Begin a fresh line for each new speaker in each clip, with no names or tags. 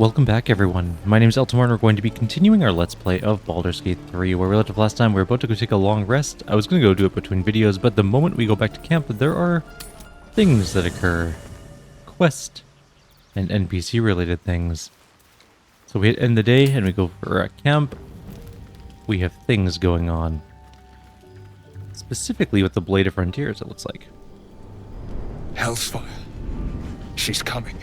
Welcome back everyone. My name is Eltimar and we're going to be continuing our Let's Play of Baldur's Gate 3, where we left off last time. We're about to go take a long rest. I was going to go do it between videos, but the moment we go back to camp, there are things that occur. Quest and NPC related things. So we end the day and we go for a camp. We have things going on. Specifically with the Blade of Frontiers, it looks like.
Hellsfire. She's coming.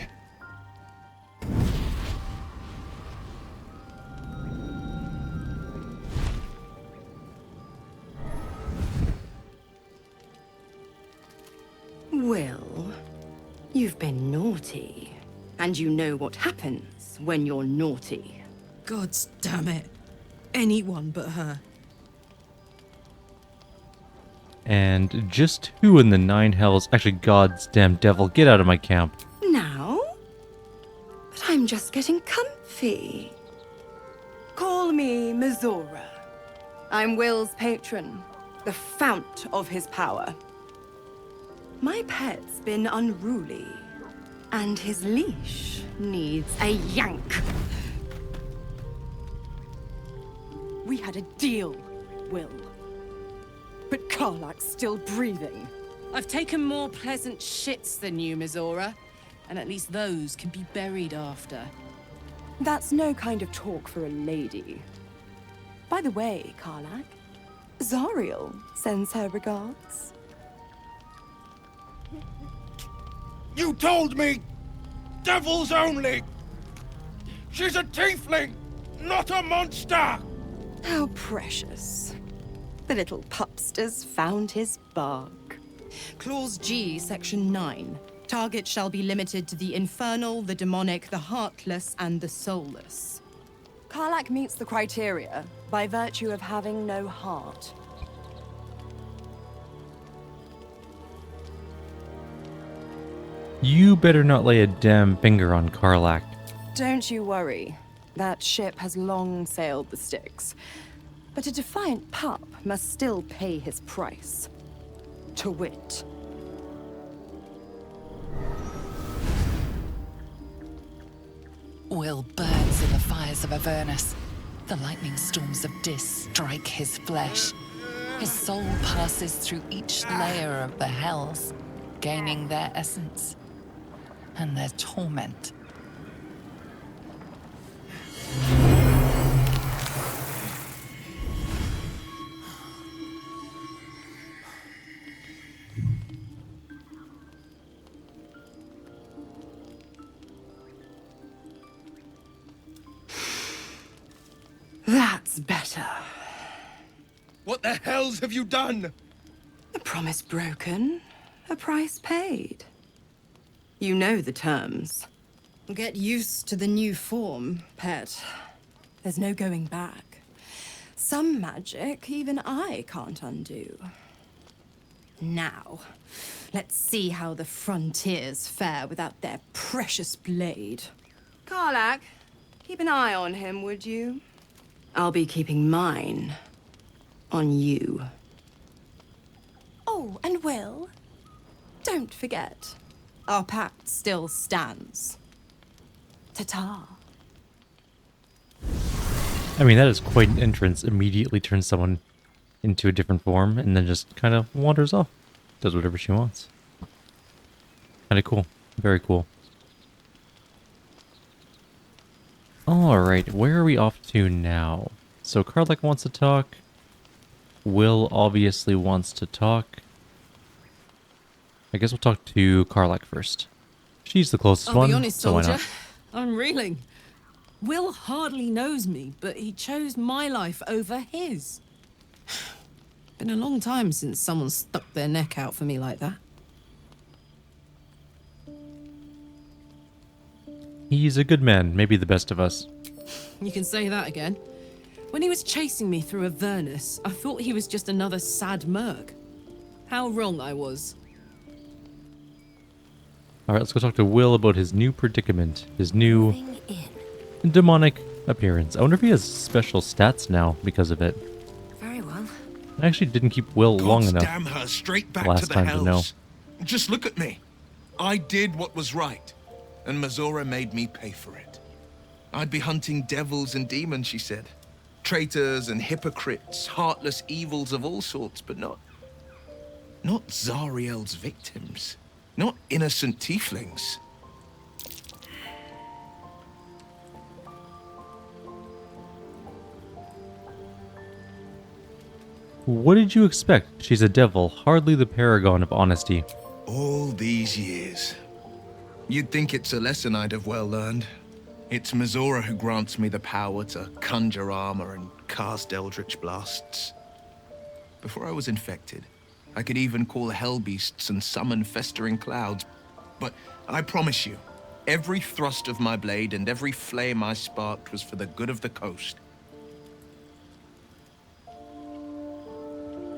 Well, you've been naughty, and you know what happens when you're naughty.
Gods damn it. Anyone but her.
And just who in the nine hells, actually God's damn devil, get out of my camp.
Now? But I'm just getting comfy. Call me Mizora. I'm Will's patron, the fount of his power. My pet's been unruly, and his leash needs a yank. We had a deal, Will. But Karlach's still breathing.
I've taken more pleasant shits than you, Mizora. And at least those can be buried after.
That's no kind of talk for a lady. By the way, Karlach, Zariel sends her regards.
You told me! Devils only! She's a tiefling, not a monster!
How precious. The little pupster's found his bark.
Clause G, Section 9. Target shall be limited to the infernal, the demonic, the heartless, and the soulless.
Karlach meets the criteria by virtue of having no heart.
You better not lay a damn finger on Karlach.
Don't you worry. That ship has long sailed the Styx. But a defiant pup must still pay his price. To wit.
Will burns in the fires of Avernus. The lightning storms of Dis strike his flesh. His soul passes through each layer of the hells, gaining their essence and their torment.
That's better.
What the hells have you done?
A promise broken, a price paid. You know the terms.
Get used to the new form, pet.
There's no going back. Some magic even I can't undo.
Now, let's see how the frontiers fare without their precious blade.
Karlach, keep an eye on him, would you? I'll be keeping mine on you. Oh, and Will, don't forget, our pact still stands. Ta-ta.
I mean, that is quite an entrance. Immediately turns someone into a different form and then just kind of wanders off. Does whatever she wants. Kind of cool. Very cool. Alright, where are we off to now? So Karlach wants to talk. Will obviously wants to talk. I guess we'll talk to Karlach first. She's the closest
I'll
one,
be honest,
so why
soldier.
not?
I'm reeling. Will hardly knows me, but he chose my life over his. Been a long time since someone stuck their neck out for me like that.
He's a good man, maybe the best of us.
You can say that again. When he was chasing me through Avernus, I thought he was just another sad merc. How wrong I was.
Alright, let's go talk to Will about his new predicament. His new demonic appearance. I wonder if he has special stats now because of it.
Very well.
I actually didn't keep Will long
Gods
enough
damn her straight back
last
to the
time
hells.
to know.
Just look at me. I did what was right, and Mizora made me pay for it. I'd be hunting devils and demons, she said. Traitors and hypocrites, heartless evils of all sorts, but not Zariel's victims. Not innocent tieflings.
What did you expect? She's a devil, hardly the paragon of honesty.
All these years. You'd think it's a lesson I'd have well learned. It's Mizora who grants me the power to conjure armor and cast eldritch blasts. Before I was infected, I could even call hell beasts and summon festering clouds. But I promise you, every thrust of my blade and every flame I sparked was for the good of the coast.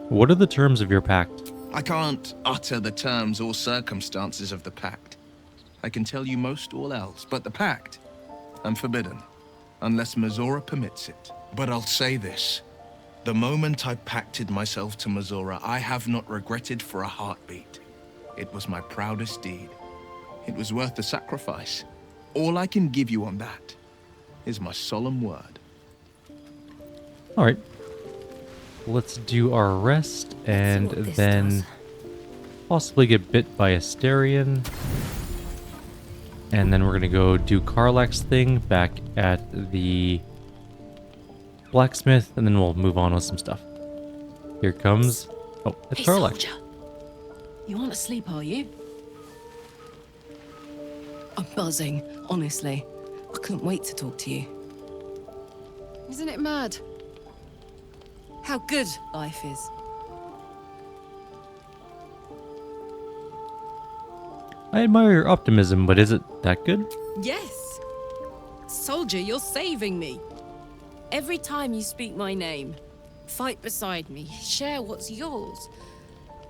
What are the terms of your pact?
I can't utter the terms or circumstances of the pact. I can tell you most all else, but the pact, I'm forbidden, unless Mizora permits it. But I'll say this. The moment I pacted myself to Mizora, I have not regretted for a heartbeat. It was my proudest deed. It was worth the sacrifice. All I can give you on that is my solemn word.
All right. Let's do our rest and then possibly get bit by a Asterion. And then we're going to go do Karlach's thing back at the blacksmith, and then we'll move on with some stuff. Here comes... Oh, it's
Hey,
Karlach.
soldier. You aren't asleep, are you? I'm buzzing, honestly. I couldn't wait to talk to you.
Isn't it mad?
How good life is.
I admire your optimism, but is it that good?
Yes! Soldier, you're saving me. Every time you speak my name, fight beside me, share what's yours,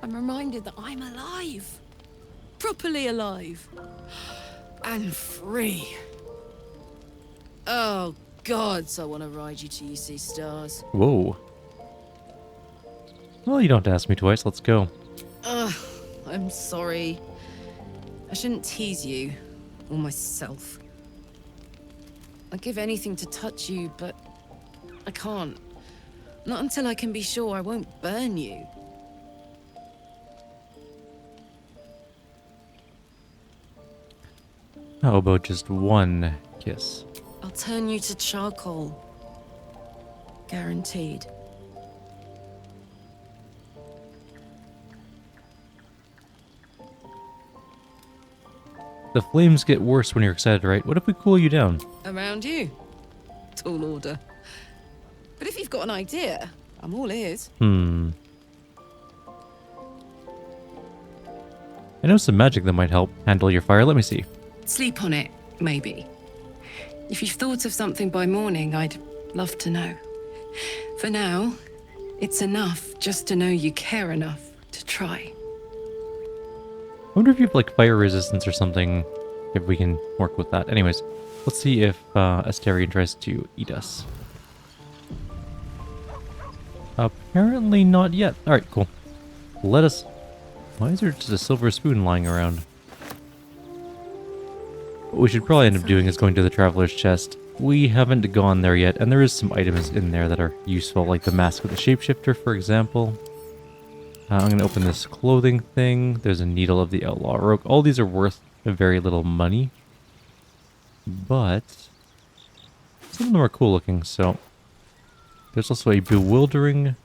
I'm reminded that I'm alive. Properly alive. And free. Oh, gods, I want to ride you till you see stars.
Whoa. Well, you don't have to ask me twice. Let's go.
Ugh, I'm sorry. I shouldn't tease you, or myself. I'd give anything to touch you, but I can't. Not until I can be sure I won't burn you.
How about just one kiss?
I'll turn you to charcoal. Guaranteed.
The flames get worse when you're excited, right? What if we cool you down?
Around you. Tall order. But if you've got an idea, I'm all ears.
I know some magic that might help handle your fire. Let me see.
Sleep on it, maybe. If you've thought of something by morning, I'd love to know. For now, it's enough just to know you care enough to try.
I wonder if you have like fire resistance or something, if we can work with that. Anyways, let's see if Asterion tries to eat us. Apparently not yet. Alright, cool. Let us... Why is there just a silver spoon lying around? What we should probably end up doing is going to the Traveler's Chest. We haven't gone there yet, and there is some items in there that are useful, like the Mask of the Shapeshifter, for example. I'm going to open this clothing thing. There's a Needle of the Outlaw Rogue. All these are worth very little money. But some of them are cool looking, so... There's also a Bewildering...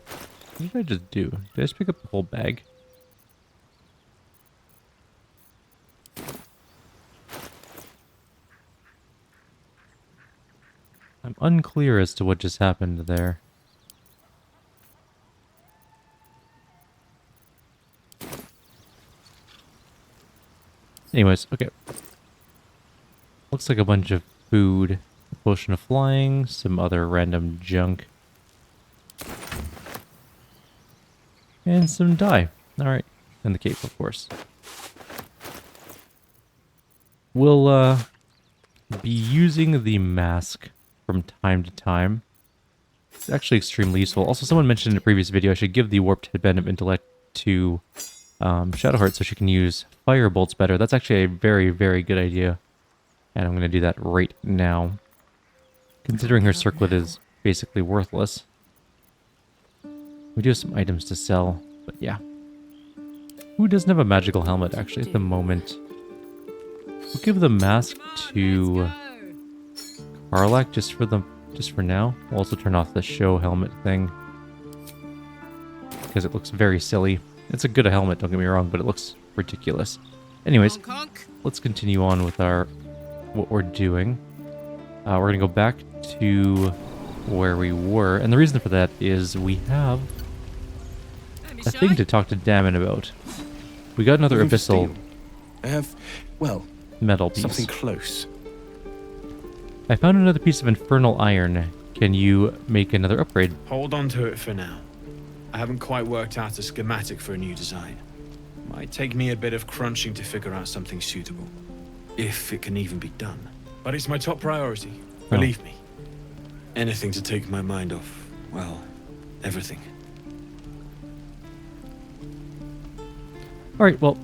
What did I just do? Did I just pick up the whole bag? I'm unclear as to what just happened there. Anyways, okay. Looks like a bunch of food. A potion of flying, some other random junk. And some dye. Alright. And the cape, of course. We'll be using the mask from time to time. It's actually extremely useful. Also, someone mentioned in a previous video I should give the Warped Headband of Intellect to Shadowheart so she can use fire bolts better. That's actually a very, very good idea. And I'm going to do that right now. Considering her circlet is basically worthless. We do have some items to sell, but yeah. Who doesn't have a magical helmet, actually, at the moment? We'll give the mask to Karlach just for now. We'll also turn off the show helmet thing. Because it looks very silly. It's a good helmet, don't get me wrong, but it looks ridiculous. Anyways, let's continue on with what we're doing. We're going to go back to where we were, and the reason for that is we have a thing to talk to Damon about. We got another abyssal
I have, well,
metal piece.
something close.
I found another piece of infernal iron. Can you make another upgrade?
Hold on to it for now. I haven't quite worked out a schematic for a new design. Might take me a bit of crunching to figure out something suitable. If it can even be done. But it's my top priority. Believe me. Anything to take my mind off, well, everything.
Alright, well,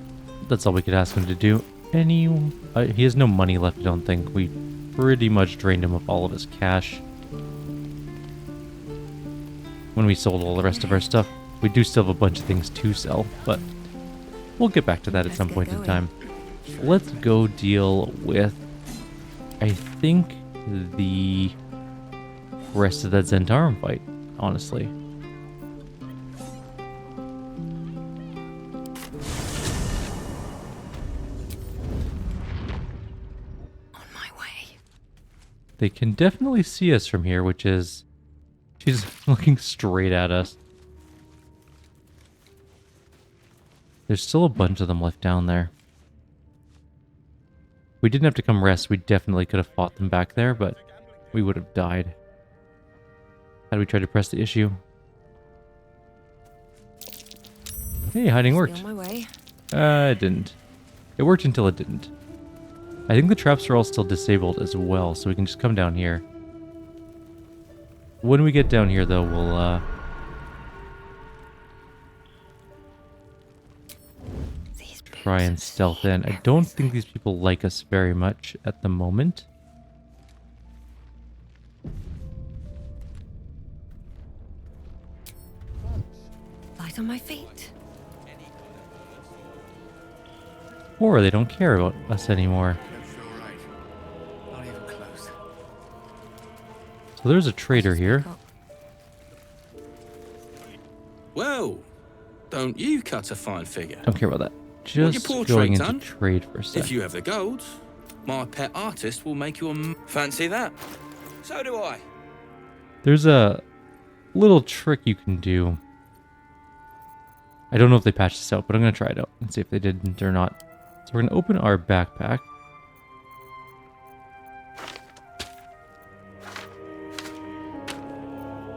that's all we could ask him to do. He has no money left, I don't think. We pretty much drained him of all of his cash when we sold all the rest of our stuff. We do still have a bunch of things to sell, but we'll get back to that at some point in time. Let's go deal with, I think, the rest of that Zhentarim fight, honestly.
On my way.
They can definitely see us from here, which is... She's looking straight at us. There's still a bunch of them left down there. We didn't have to come rest. We definitely could have fought them back there, but we would have died. Had we tried to press the issue. Hey, hiding worked.
On my way.
It didn't. It worked until it didn't. I think the traps are all still disabled as well, so we can just come down here. When we get down here, though, we'll, try and stealth in. I don't think these people like us very much at the moment.
Light on my feet.
Or they don't care about us anymore.
Not even close.
So there's a trader here.
Well, don't you cut a fine figure?
Don't care about that.
Want
Just
your portrait
going into
done?
trade for a sec.
If you have the gold, my pet artist will make you a fancy that. So do I.
There's a little trick you can do. I don't know if they patched this out, but I'm going to try it out and see if they didn't or not. So we're going to open our backpack.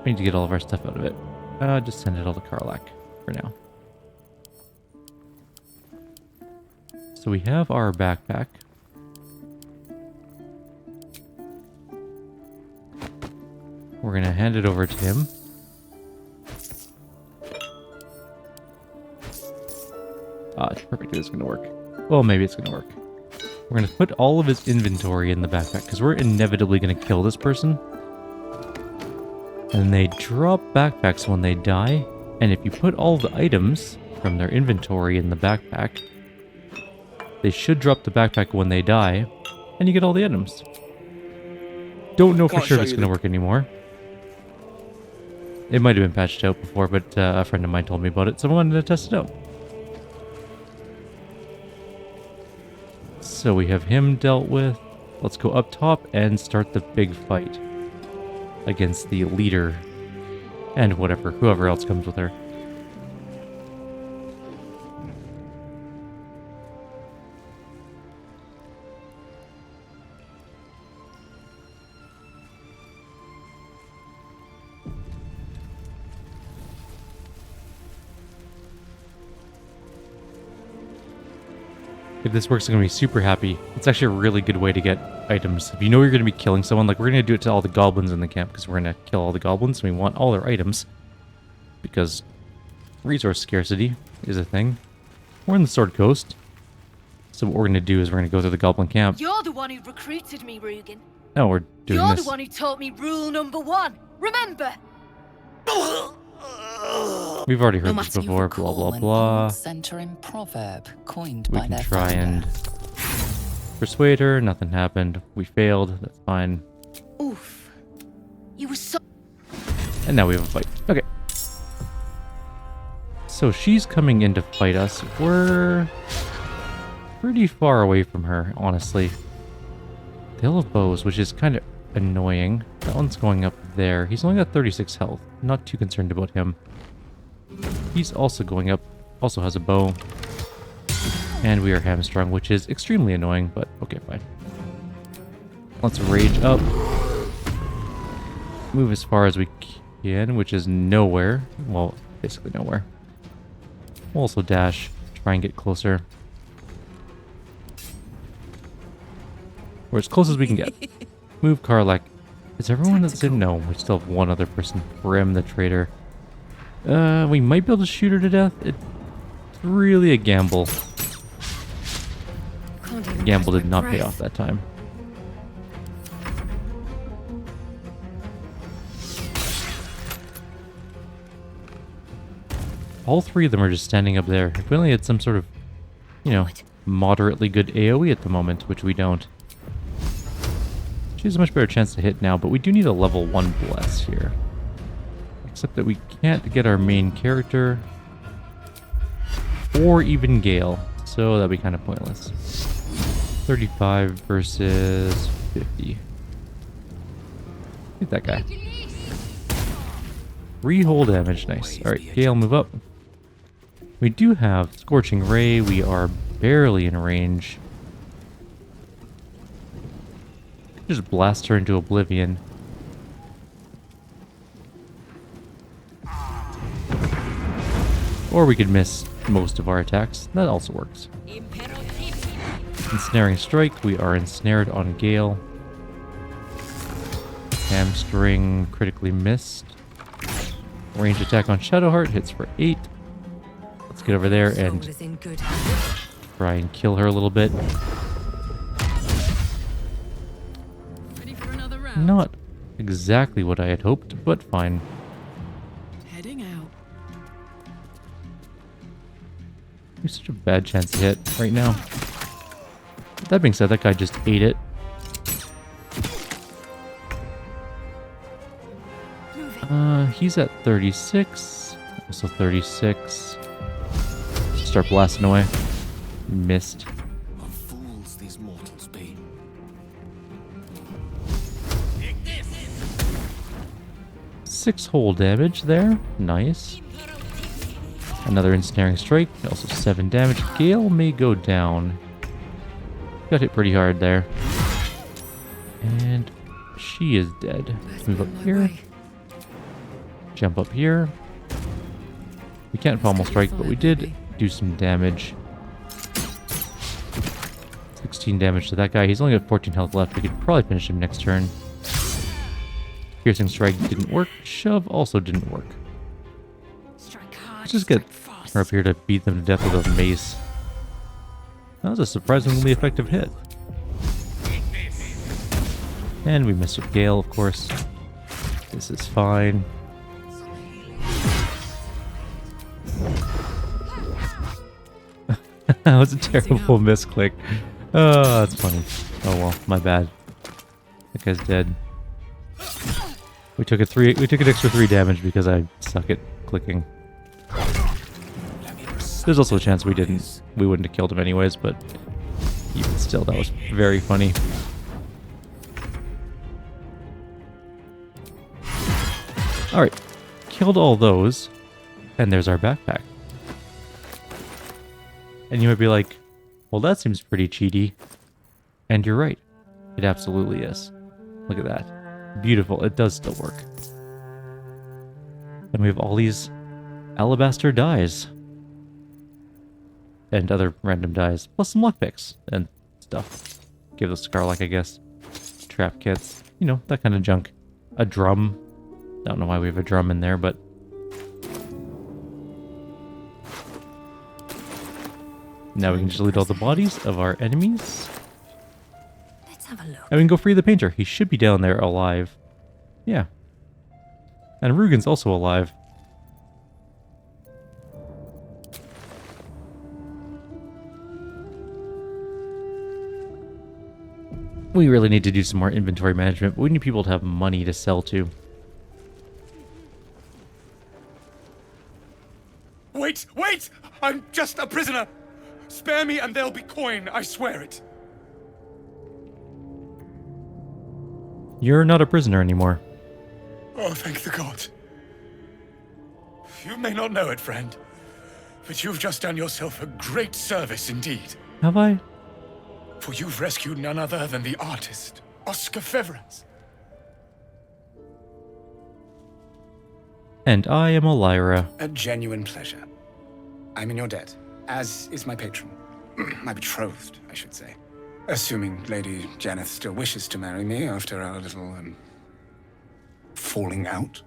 We need to get all of our stuff out of it. Just send it all to Karlach for now. So we have our backpack. We're going to hand it over to him. It's perfect. It's going to work. Well, maybe it's going to work. We're going to put all of his inventory in the backpack because we're inevitably going to kill this person. And they drop backpacks when they die. And if you put all the items from their inventory in the backpack, they should drop the backpack when they die, and you get all the items. Don't know for sure if it's going to work anymore. It might have been patched out before, but a friend of mine told me about it, so I wanted to test it out. So we have him dealt with. Let's go up top and start the big fight against the leader and whoever else comes with her. If this works, I'm going to be super happy. It's actually a really good way to get items. If you know you're going to be killing someone, like we're going to do it to all the goblins in the camp, because we're going to kill all the goblins, and we want all their items. Because resource scarcity is a thing. We're in the Sword Coast. So what we're going to do is we're going to go through the Goblin camp.
You're the one who recruited me, Rugen.
No, we're doing
You're
this.
the one who taught me rule number 1. Remember?
We've already heard
No
this
matter you
before, blah,
recall
blah,
an
blah.
old Zhentarim proverb coined
We
by
can
their
try
founder.
and persuade her. Nothing happened. We failed. That's fine.
Oof. You were so...
And now we have a fight. Okay. So she's coming in to fight us. We're pretty far away from her, honestly. The Hill of Bows, which is kind of annoying. That one's going up there. He's only got 36 health. Not too concerned about him. He's also going up. Also has a bow. And we are hamstrung, which is extremely annoying, but okay, fine. Let's rage up. Move as far as we can, which is nowhere. Well, basically nowhere. We'll also dash, try and get closer. We're as close as we can get. Move Karlak. Is everyone that's in? No, we still have one other person. Brim, the traitor. We might be able to shoot her to death. It's really a gamble. The gamble did not pay off that time. All three of them are just standing up there. If we only had some sort of, you know, moderately good AoE at the moment, which we don't. She has a much better chance to hit now, but we do need a level 1 bless here. Except that we can't get our main character or even Gale, so that'd be kind of pointless. 35 versus 50. Hit that guy. 3 whole damage, nice. Alright, Gale, move up. We do have Scorching Ray, we are barely in range. Just blast her into oblivion. Or we could miss most of our attacks. That also works. Ensnaring Strike. We are ensnared on Gale. Hamstring critically missed. Range attack on Shadowheart hits for 8. Let's get over there and try and kill her a little bit.
Ready for another round?
Not exactly what I had hoped, but fine.
Heading out.
We have such a bad chance to hit right now. That being said, that guy just ate it. He's at 36. Also 36. Start blasting away. Missed.
What fools these mortals be.
6 whole damage there. Nice. Another ensnaring strike. Also 7 damage. Gale may go down. Got hit pretty hard there. And she is dead. Move up here. Jump up here. We can't pommel strike, but we did do some damage. 16 damage to that guy. He's only got 14 health left. We could probably finish him next turn. Piercing strike didn't work. Shove also didn't work. Let's just get her up here to beat them to death with a mace. That was a surprisingly effective hit. And we missed with Gale, of course. This is fine. That was a terrible misclick. Oh, that's funny. Oh well, my bad. That guy's dead. We took an extra 3 damage because I suck at clicking. There's also a chance we wouldn't have killed him anyways, but even still, that was very funny. Alright, killed all those, and there's our backpack. And you might be like, well, that seems pretty cheaty. And you're right. It absolutely is. Look at that. Beautiful. It does still work. And we have all these alabaster dies. And other random dies. Plus some luck picks and stuff. Give those to Karlak, I guess. Trap kits. You know, that kind of junk. A drum. I don't know why we have a drum in there, but... Now we can just loot all the bodies of our enemies.
Let's have a look.
And we can go free the painter. He should be down there alive. Yeah. And Rugen's also alive. We really need to do some more inventory management, but we need people to have money to sell to.
Wait! Wait! I'm just a prisoner! Spare me and there'll be coin, I swear it.
You're not a prisoner anymore.
Oh, thank the god. You may not know it, friend, but you've just done yourself a great service indeed.
Have I?
For you've rescued none other than the artist, Oscar Feverens.
And I am a Lyra.
A genuine pleasure. I'm in your debt, as is my patron. My betrothed, I should say. Assuming Lady Janeth still wishes to marry me after our little, falling out.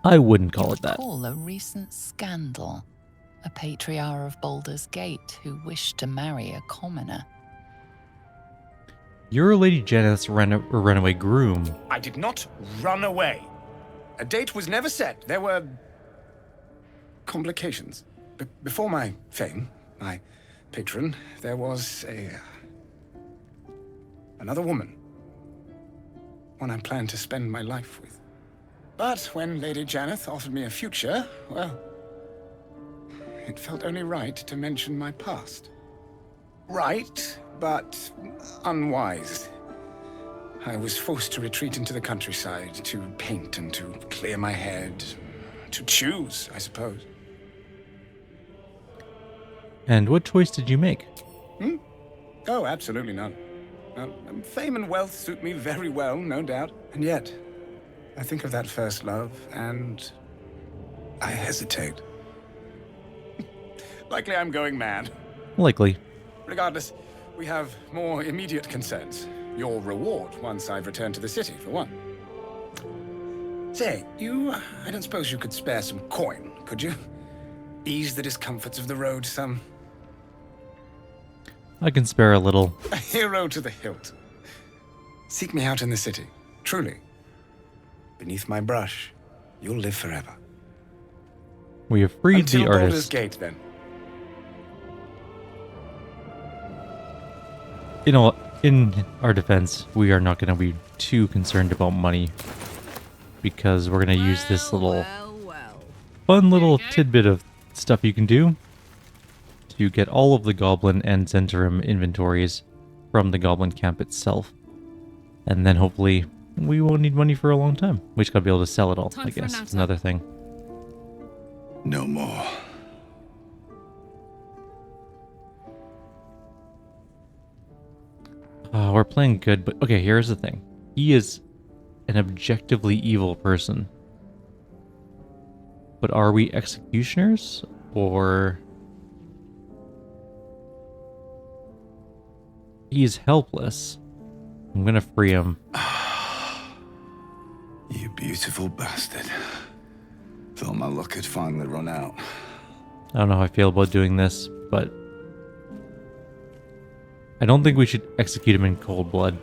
I wouldn't call it that.
Recall a recent scandal. A patriarch of Baldur's Gate who wished to marry a commoner.
You're Lady Janeth's runaway groom.
I did not run away. A date was never set. There were complications. Before my fame, my patron, there was another woman. One I planned to spend my life with. But when Lady Janeth offered me a future, well, it felt only right to mention my past. Right, but unwise. I was forced to retreat into the countryside, to paint and to clear my head. To choose, I suppose.
And what choice did you make?
Oh, absolutely none. Fame and wealth suit me very well, no doubt. And yet, I think of that first love, and I hesitate. Likely I'm going mad.
Likely.
Regardless, we have more immediate concerns. Your reward once I've returned to the city, for one. Say, I don't suppose you could spare some coin, could you? Ease the discomforts of the road some.
I can spare a little.
A hero to the hilt. Seek me out in the city, truly. Beneath my brush, you'll live forever.
We have freed
Until
the
Baldur's
artist.
Gate, then.
In our defense, we are not going to be too concerned about money because we're going to use this little fun little tidbit of stuff you can do to get all of the Goblin and Zhentarim inventories from the Goblin camp itself. And then hopefully we won't need money for a long time. We just got to be able to sell it all, I guess. It's another thing.
No more.
We're playing good, but okay, here's the thing. He is an objectively evil person. But are we executioners? Or... he's helpless. I'm gonna free him.
You beautiful bastard. Thought my luck had finally run out.
I don't know how I feel about doing this, but... I don't think we should execute him in cold blood.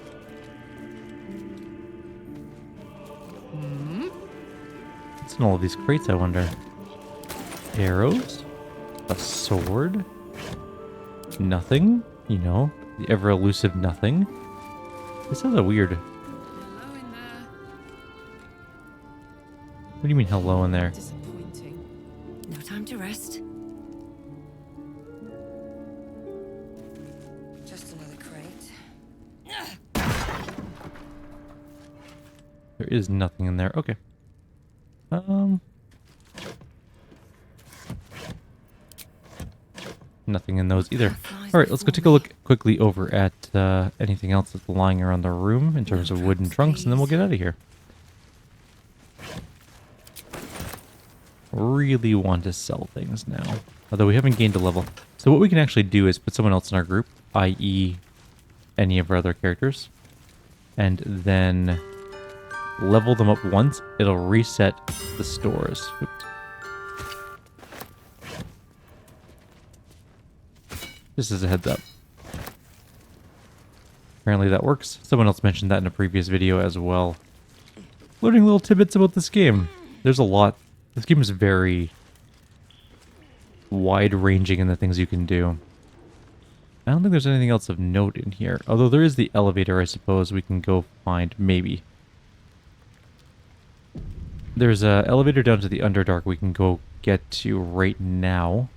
What's in all of these crates, I wonder? Arrows? A sword? Nothing? You know, the ever-elusive nothing. This has a weird...
Hello in there.
What do you mean, hello in there?
Disappointing.
No time to rest.
Just another crate.
There is nothing in there. Okay. Nothing in those either. Alright, let's go take a look quickly over at anything else that's lying around the room in terms of wooden trunks, and then we'll get out of here. Really want to sell things now. Although we haven't gained a level. So what we can actually do is put someone else in our group, i.e. any of our other characters, and then level them up once. It'll reset the stores. Oops. Just as a heads up. Apparently that works. Someone else mentioned that in a previous video as well. Learning little tidbits about this game. There's a lot. This game is very wide-ranging in the things you can do. I don't think there's anything else of note in here. Although there is the elevator, I suppose, we can go find. Maybe. There's an elevator down to the Underdark we can go get to right now.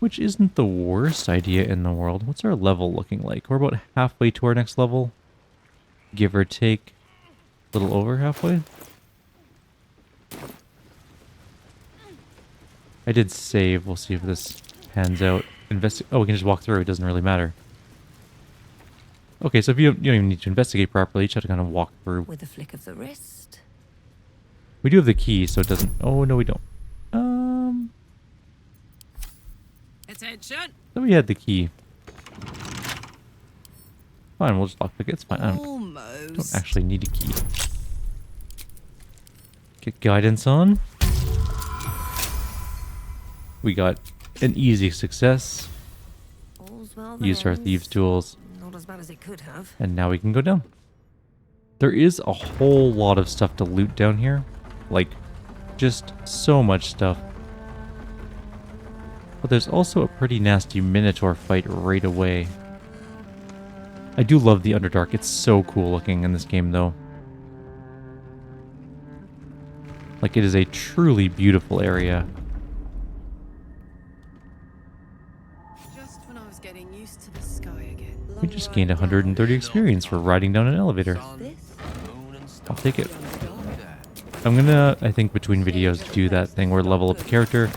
Which isn't the worst idea in the world. What's our level looking like? We're about halfway to our next level. Give or take. A little over halfway. I did save. We'll see if this pans out. Oh, we can just walk through. It doesn't really matter. Okay, so if you don't even need to investigate properly, you just have to kind of walk through.
With a flick of the wrist.
We do have the key, so it doesn't... Oh, no, we don't.
Attention.
So we had the key. Fine, we'll just lockpick it. It's fine. I don't actually need a key. Get guidance on. We got an easy success. Used our thieves' tools.
Not as bad as it could have.
And now we can go down. There is a whole lot of stuff to loot down here. Like, just so much stuff. But there's also a pretty nasty Minotaur fight right away. I do love the Underdark. It's so cool looking in this game, though. Like, it is a truly beautiful area.
Just when I was getting used to the sky again.
We just gained 130 experience for riding down an elevator. I'll take it. I'm gonna, I think, between videos, do that thing where level up a character,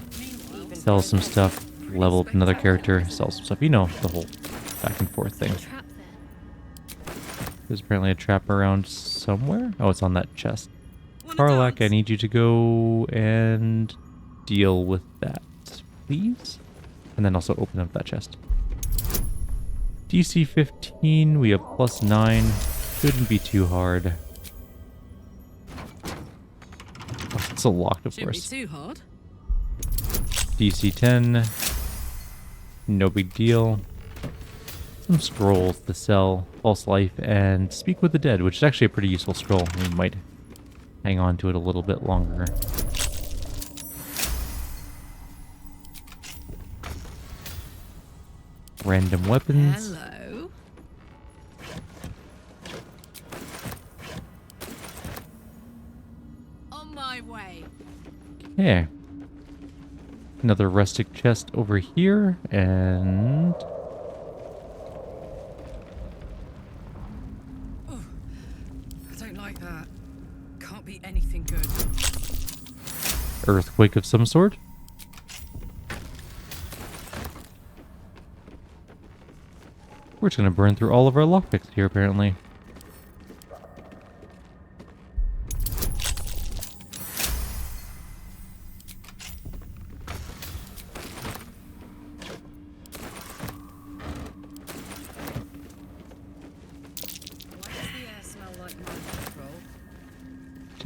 sell some stuff, level up another character, sell some stuff. You know, the whole back and forth thing. There's apparently a trap around somewhere. Oh, it's on that chest. Karlak, I need you to go and deal with that, please. And then also open up that chest. DC 15, we have +9. Shouldn't be too hard. Oh, it's still locked, of course.
Shouldn't be too hard.
DC 10. No big deal. Some scrolls to sell. False Life and Speak with the Dead, which is actually a pretty useful scroll. We might hang on to it a little bit longer. Random weapons.
Hello. On my way.
Okay. Another rustic chest over here, and...
I don't like that. Can't be anything good.
Earthquake of some sort. We're just gonna burn through all of our lockpicks here, apparently.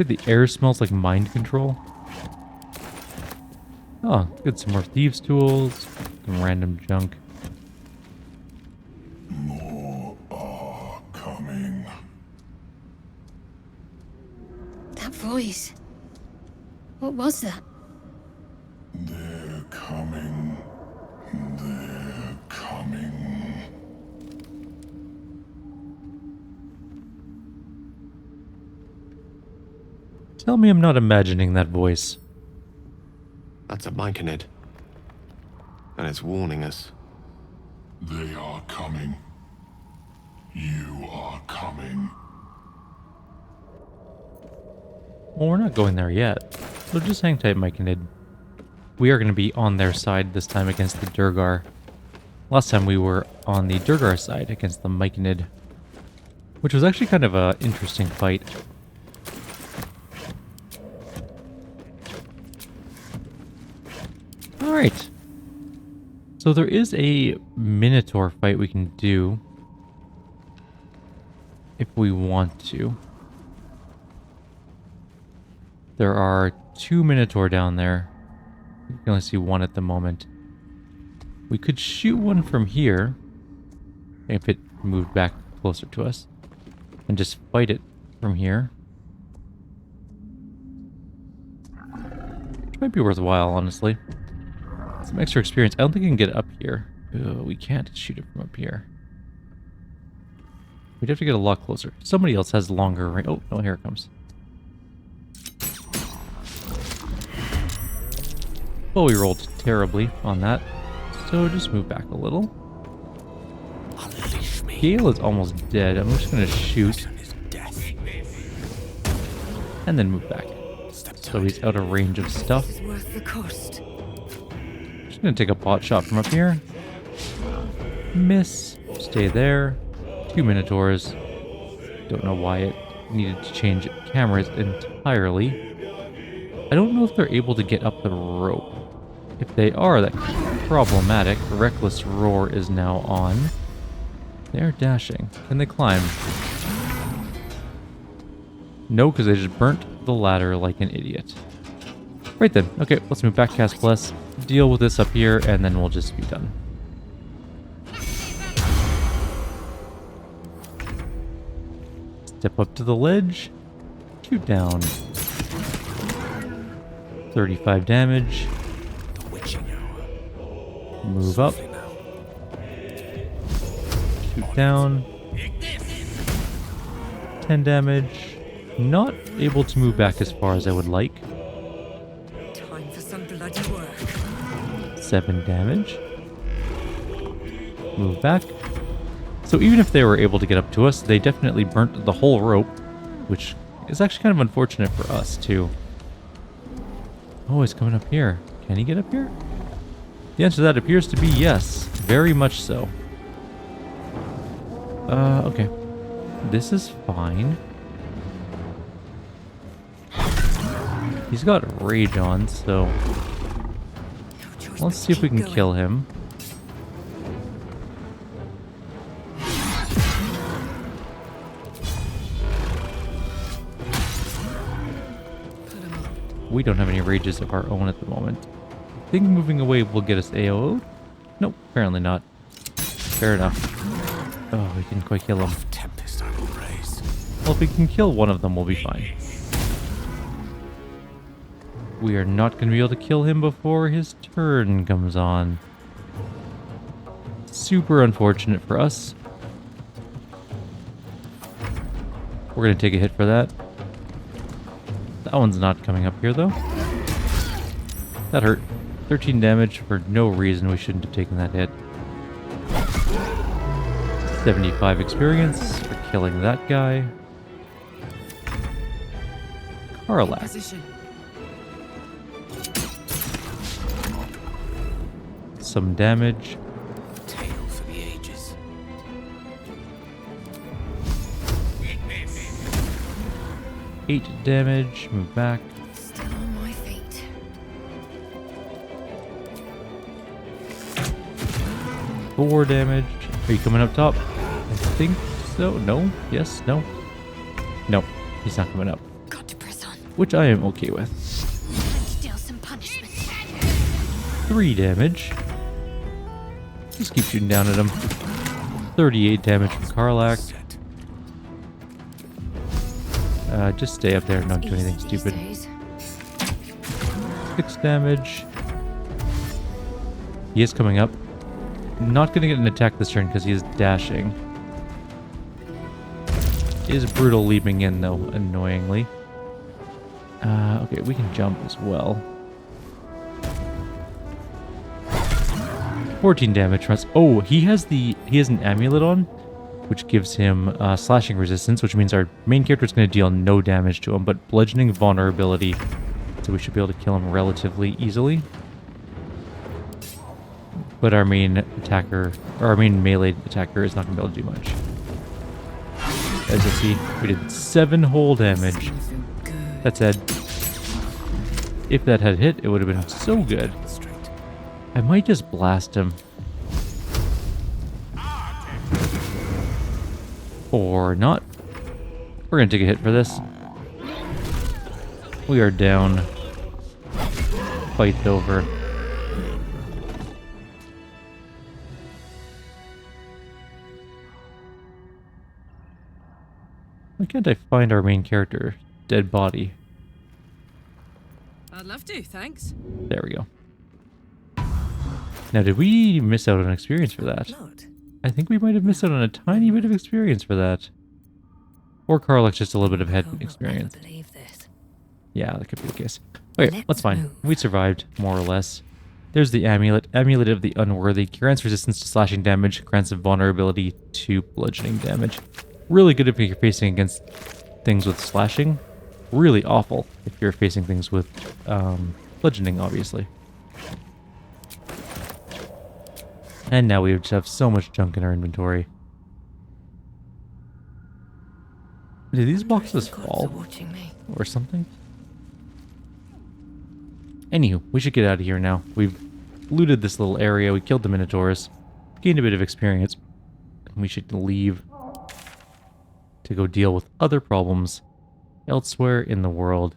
The air smells like mind control. Oh, good. Some more thieves' tools. Some random junk.
More are coming.
That voice. What was that?
They're coming. They're coming.
Tell me I'm not imagining that voice.
That's a Myconid. And it's warning us.
They are coming. You are coming.
Well, we're not going there yet. So just hang tight, Myconid. We are going to be on their side this time against the Durgar. Last time we were on the Durgar side against the Myconid, which was actually kind of an interesting fight. Alright. So there is a Minotaur fight we can do if we want to. There are 2 Minotaur down there. You can only see one at the moment. We could shoot one from here, if it moved back closer to us, and just fight it from here. Which might be worthwhile, honestly. Some extra experience. I don't think I can get up here. We can't shoot it from up here. We'd have to get a lot closer. Somebody else has longer range. Oh, no, here it comes. Well, we rolled terribly on that. So just move back a little. Gale is almost dead. I'm just going to shoot. And then move back. So he's out of range of stuff. Just going to take a pot shot from up here. Miss. Stay there. 2 Minotaurs. Don't know why it needed to change cameras entirely. I don't know if they're able to get up the rope. If they are, that could be problematic. Reckless Roar is now on. They're dashing. Can they climb? No, because they just burnt the ladder like an idiot. Right then. Okay, let's move back, cast Bless, deal with this up here, and then we'll just be done. Step up to the ledge. Shoot down. 35 damage. Move up. Shoot down. 10 damage. Not able to move back as far as I would like.
Time for some bloody work.
7 damage. Move back. So even if they were able to get up to us, they definitely burnt the whole rope, which is actually kind of unfortunate for us, too. Oh, he's coming up here. Can he get up here? The answer to that appears to be yes. Very much so. Okay. This is fine. He's got rage on, so... let's see if we can kill him. We don't have any rages of our own at the moment. I think moving away will get us AO'd? Nope, apparently not. Fair enough. Oh, we didn't quite kill him. Well, if we can kill one of them, we'll be fine. We are not going to be able to kill him before his turn comes on. Super unfortunate for us. We're going to take a hit for that. That one's not coming up here, though. That hurt. 13 damage for no reason. We shouldn't have taken that hit. 75 experience for killing that guy. Karlak. Some damage.
Tale for the ages.
8 damage. Move back.
Still on my feet.
4 damage. Are you coming up top? I think so. No. Yes. No. No. He's not coming up.
Got to press on.
Which I am okay with.
Time to deal some punishment.
3 damage. Just keep shooting down at him. 38 damage from Karlak. Just stay up there and don't do anything stupid. 6 damage. He is coming up. Not going to get an attack this turn because he is dashing. Is Brutal leaping in though, annoyingly. Okay, we can jump as well. 14 damage from us. Oh, he has an amulet on, which gives him slashing resistance, which means our main character is going to deal no damage to him, but bludgeoning vulnerability, so we should be able to kill him relatively easily. But our main attacker, or our main melee attacker, is not going to be able to do much. As you see, we did 7 whole damage. That said, if that had hit, it would have been so good. I might just blast him. Or not. We're going to take a hit for this. We are down. Fight's over. Why can't I find our main character? Dead body.
I'd love to, thanks.
There we go. Now, did we miss out on experience for that? I think we might have missed out on a tiny bit of experience for that. Or Karlach's just a little bit of head experience. Yeah, that could be the case. Okay, that's fine. We survived, more or less. There's the amulet. Amulet of the Unworthy. Grants resistance to slashing damage. Grants vulnerability to bludgeoning damage. Really good if you're facing against things with slashing. Really awful if you're facing things with bludgeoning, obviously. And now we just have so much junk in our inventory. Did these boxes fall? Or something? Anywho, we should get out of here now. We've looted this little area. We killed the Minotaurs. Gained a bit of experience. We should leave to go deal with other problems elsewhere in the world.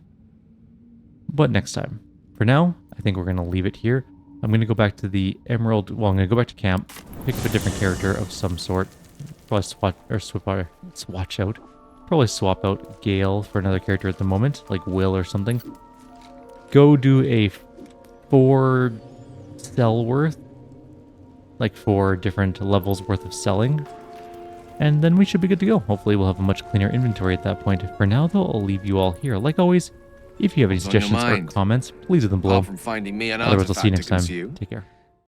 But next time. For now, I think we're going to leave it here. I'm going to go back to the Emerald... Well, I'm going to go back to camp. Pick up a different character of some sort. Probably swatch out. Probably swap out Gale for another character at the moment. Like Will or something. Go do a 4 sell worth. Like 4 different levels worth of selling. And then we should be good to go. Hopefully we'll have a much cleaner inventory at that point. For now, though, I'll leave you all here. Like always, if you have any suggestions or comments, please leave them below.
From finding me an
Otherwise, I'll see you next
artifact to
time.
consume.
Take care.